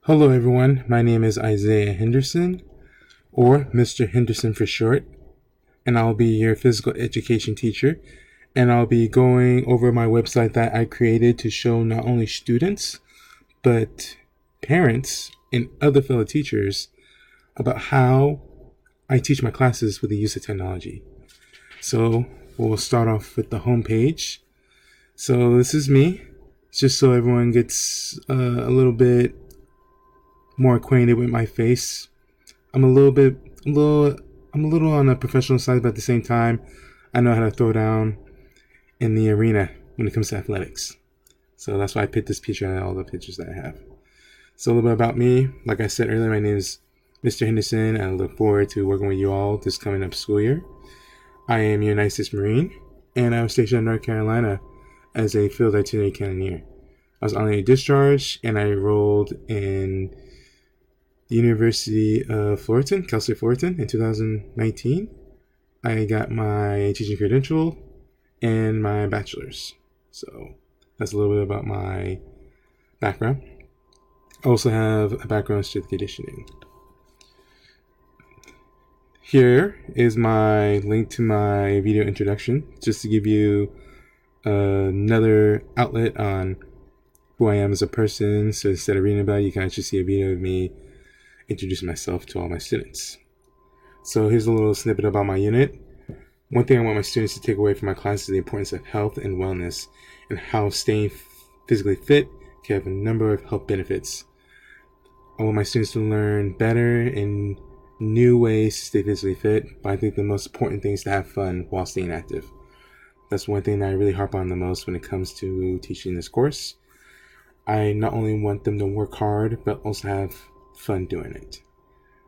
Hello everyone, my name is Isaiah Henderson, or Mr. Henderson for short, and I'll be your physical education teacher, and I'll be going over my website that I created to show not only students, but parents and other fellow teachers about how I teach my classes with the use of technology. So we'll start off with the home page. So this is me, just so everyone gets a little bit more acquainted with my face. I'm a little on the professional side, but at the same time, I know how to throw down in the arena when it comes to athletics. So that's why I picked this picture out of all the pictures that I have. So a little bit about me. Like I said earlier, my name is Mr. Henderson, and I look forward to working with you all this coming up school year. I am a United States Marine, and I was stationed in North Carolina as a field artillery cannoneer. I was on a discharge, and I enrolled in the University of Fullerton, Cal State Fullerton, in 2019. I got my teaching credential and my bachelor's. So that's a little bit about my background. I also have a background in strength conditioning. Here is my link to my video introduction, just to give you another outlet on who I am as a person. So instead of reading about it, you can actually see a video of me introducing myself to all my students. So here's a little snippet about my unit. One thing I want my students to take away from my class is the importance of health and wellness, and how staying physically fit can have a number of health benefits. I want my students to learn better and new ways to stay physically fit, but I think the most important thing is to have fun while staying active. That's one thing that I really harp on the most when it comes to teaching this course. I not only want them to work hard, but also have fun doing it.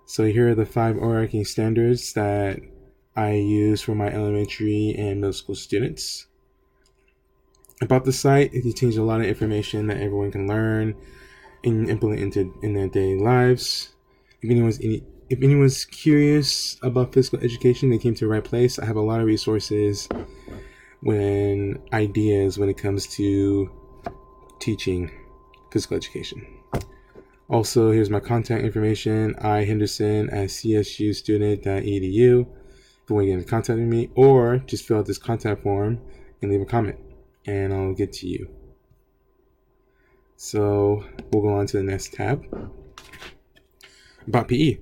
So here are the 5 overarching standards that I use for my elementary and middle school students. About the site, it contains a lot of information that everyone can learn and implement in their daily lives. If anyone's curious about physical education, they came to the right place. I have a lot of resources ideas when it comes to teaching physical education. Also, here's my contact information, ihenderson@csustudent.edu. If you want to get in contact with me, or just fill out this contact form and leave a comment, and I'll get to you. So we'll go on to the next tab. About PE,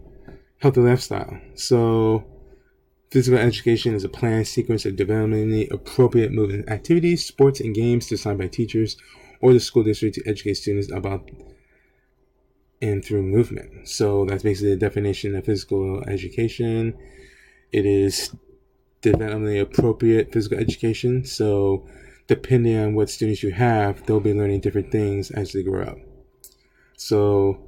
healthy lifestyle. So physical education is a planned sequence of developmentally appropriate movement activities, sports, and games designed by teachers or the school district to educate students about and through movement. So that's basically the definition of physical education. It is developmentally appropriate physical education. So depending on what students you have, they'll be learning different things as they grow up. So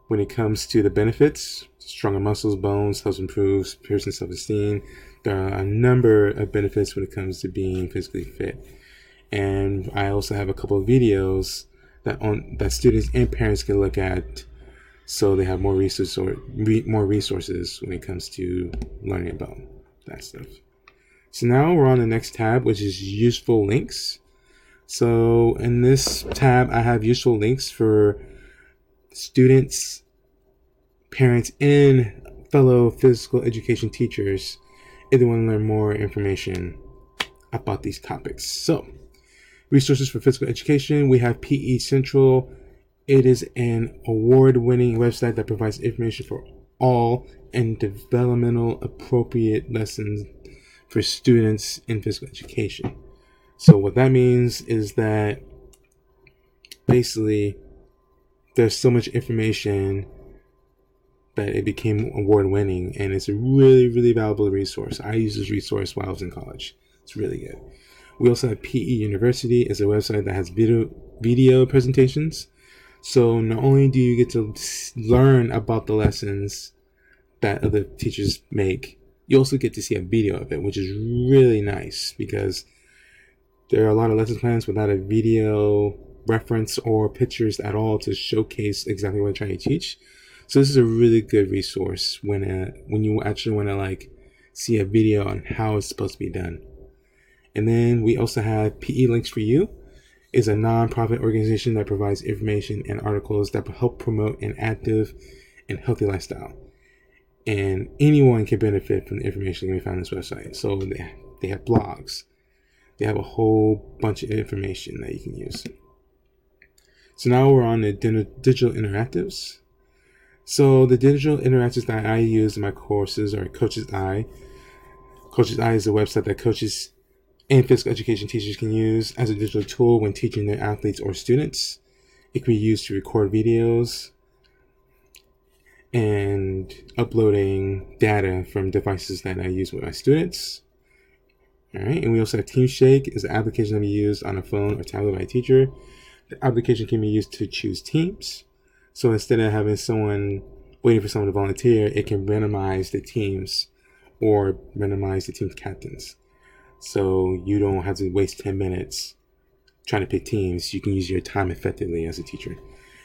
when it comes to the benefits, stronger muscles, bones, helps improve person's self-esteem. There are a number of benefits when it comes to being physically fit. And I also have a couple of videos that students and parents can look at, so they have more resources when it comes to learning about that stuff. So now we're on the next tab, which is useful links. So in this tab, I have useful links for students, parents, and fellow physical education teachers if they want to learn more information about these topics. So resources for physical education, we have PE Central. It is an award-winning website that provides information for all and developmental appropriate lessons for students in physical education. So what that means is that basically there's so much information that it became award-winning, and it's a really, really valuable resource. I used this resource while I was in college. It's really good. We also have PE University. It's a website that has video presentations. So not only do you get to learn about the lessons that other teachers make, you also get to see a video of it, which is really nice, because there are a lot of lesson plans without a video reference or pictures at all to showcase exactly what I'm trying to teach. So this is a really good resource when you actually want to see a video on how it's supposed to be done. And then we also have PE Links for You. is a non-profit organization that provides information and articles that help promote an active and healthy lifestyle. And anyone can benefit from the information that can be found on this website. So they have blogs. They have a whole bunch of information that you can use. So now we're on the digital interactives. So the digital interactives that I use in my courses are Coach's Eye. Coach's Eye is a website that coaches and physical education teachers can use as a digital tool when teaching their athletes or students. It can be used to record videos and uploading data from devices that I use with my students. All right, and we also have TeamShake is an application that can be used on a phone or tablet by a teacher. The application can be used to choose teams. So instead of having someone waiting for someone to volunteer, it can randomize the teams or randomize the team's captains. So you don't have to waste 10 minutes trying to pick teams. You can use your time effectively as a teacher.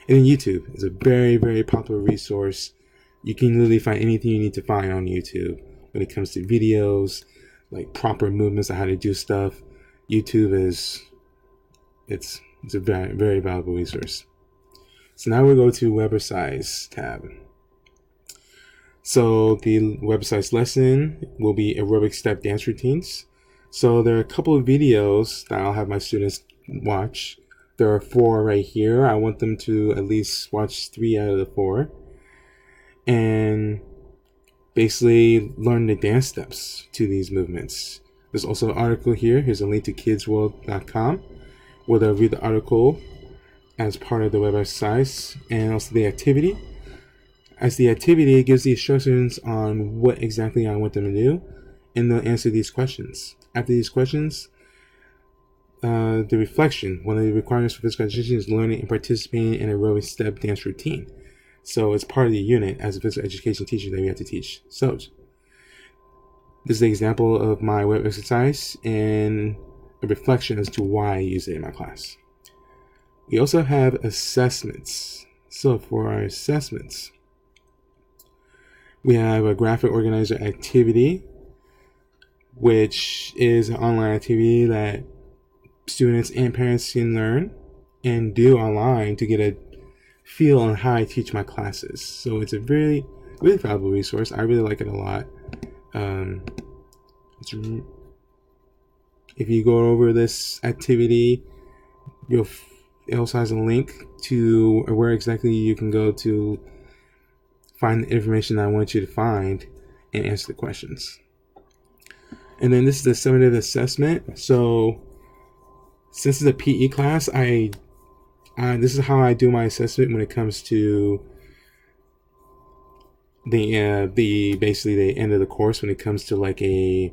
And then YouTube is a very, very popular resource. You can literally find anything you need to find on YouTube when it comes to videos, like proper movements on how to do stuff. YouTube it's a very, very valuable resource. So now we'll go to Websize tab. So the Websize lesson will be aerobic step dance routines. So there are a couple of videos that I'll have my students watch. There are 4 right here. I want them to at least watch 3 out of the 4. And basically learn the dance steps to these movements. There's also an article here. Here's a link to kidsworld.com where they'll read the article as part of the web exercise, and also the activity. As the activity, it gives the instructions on what exactly I want them to do, and they'll answer these questions. After these questions, the reflection. One of the requirements for physical education is learning and participating in a aerobic step dance routine. So it's part of the unit as a physical education teacher that we have to teach. So this is an example of my web exercise and a reflection as to why I use it in my class. We also have assessments. So for our assessments, we have a graphic organizer activity, which is an online activity that students and parents can learn and do online to get a feel on how I teach my classes. So it's a really, really valuable resource. I really like it a lot. If you go over this activity, it also has a link to where exactly you can go to find the information I want you to find and answer the questions. And then this is the summative assessment. So since it's a PE class, this is how I do my assessment when it comes to basically the end of the course, when it comes to like a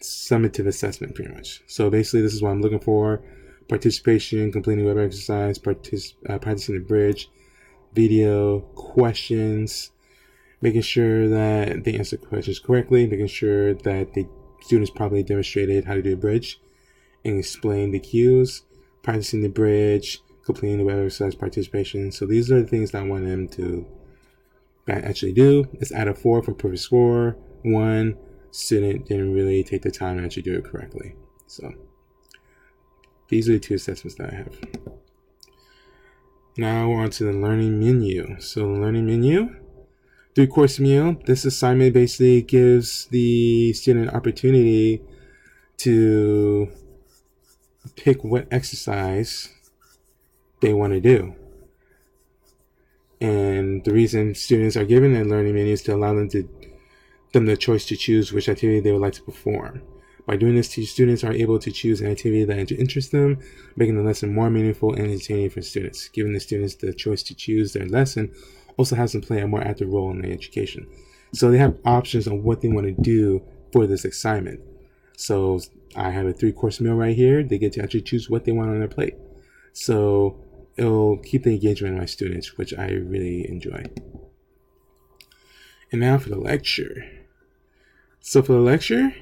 summative assessment, pretty much. So basically, this is what I'm looking for: participation, completing web exercise, practicing the bridge, video, questions, making sure that they answer questions correctly, making sure that the students properly demonstrated how to do a bridge and explain the cues, practicing the bridge, completing the web exercise, participation. So these are the things that I want them to actually do. It's out of 4 for perfect score. 1 student didn't really take the time to actually do it correctly. So these are the 2 assessments that I have. Now we're on to the learning menu. So the learning menu, 3-course meal. This assignment basically gives the student an opportunity to pick what exercise they want to do. And the reason students are given a learning menu is to allow them the choice to choose which activity they would like to perform. By doing this, students are able to choose an activity that interests them, making the lesson more meaningful and entertaining for students. Giving the students the choice to choose their lesson also has them play a more active role in their education. So they have options on what they want to do for this assignment. So I have a 3-course meal right here. They get to actually choose what they want on their plate. So it'll keep the engagement of my students, which I really enjoy. And now for the lecture. So for the lecture,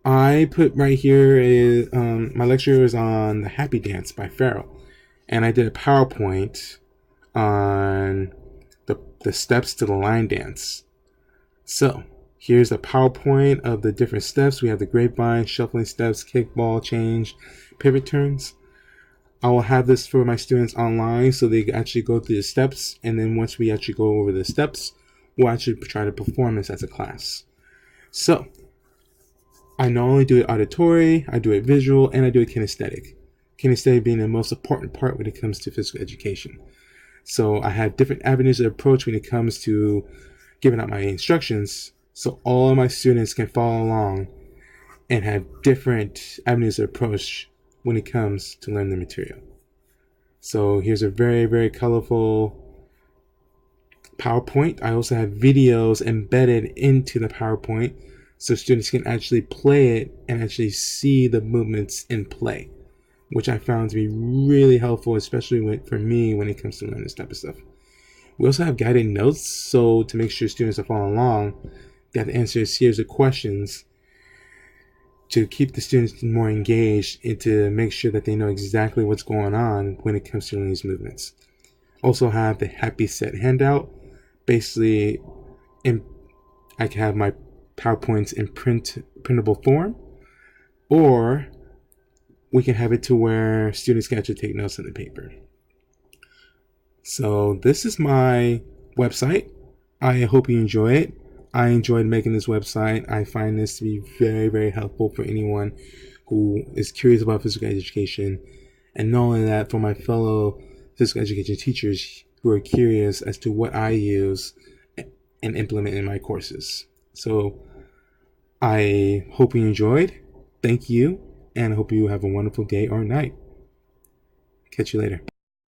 I put right here is my lecture is on the Happy Dance by Pharrell, and I did a PowerPoint on the steps to the line dance. So Here's a PowerPoint of the different steps. We have the grapevine, shuffling steps, kickball, change, pivot turns. I will have this for my students online so they actually go through the steps, and then once we actually go over the steps, we'll actually try to perform this as a class. So I not only do it auditory, I do it visual, and I do it kinesthetic. Kinesthetic being the most important part when it comes to physical education. So I have different avenues of approach when it comes to giving out my instructions, so all of my students can follow along and have different avenues of approach when it comes to learning the material. So here's a very, very colorful PowerPoint. I also have videos embedded into the PowerPoint so students can actually play it and actually see the movements in play, which I found to be really helpful, especially for me when it comes to learning this type of stuff. We also have guided notes, so to make sure students are following along, they have to answer a series of questions to keep the students more engaged and to make sure that they know exactly what's going on when it comes to learning these movements. Also have the Happy Set handout. Basically, I can have my PowerPoints in printable form, or we can have it to where students can actually take notes on the paper. So this is my website. I hope you enjoy it. I enjoyed making this website. I find this to be very, very helpful for anyone who is curious about physical education. And not only that, for my fellow physical education teachers who are curious as to what I use and implement in my courses. So I hope you enjoyed. Thank you. And I hope you have a wonderful day or night. Catch you later.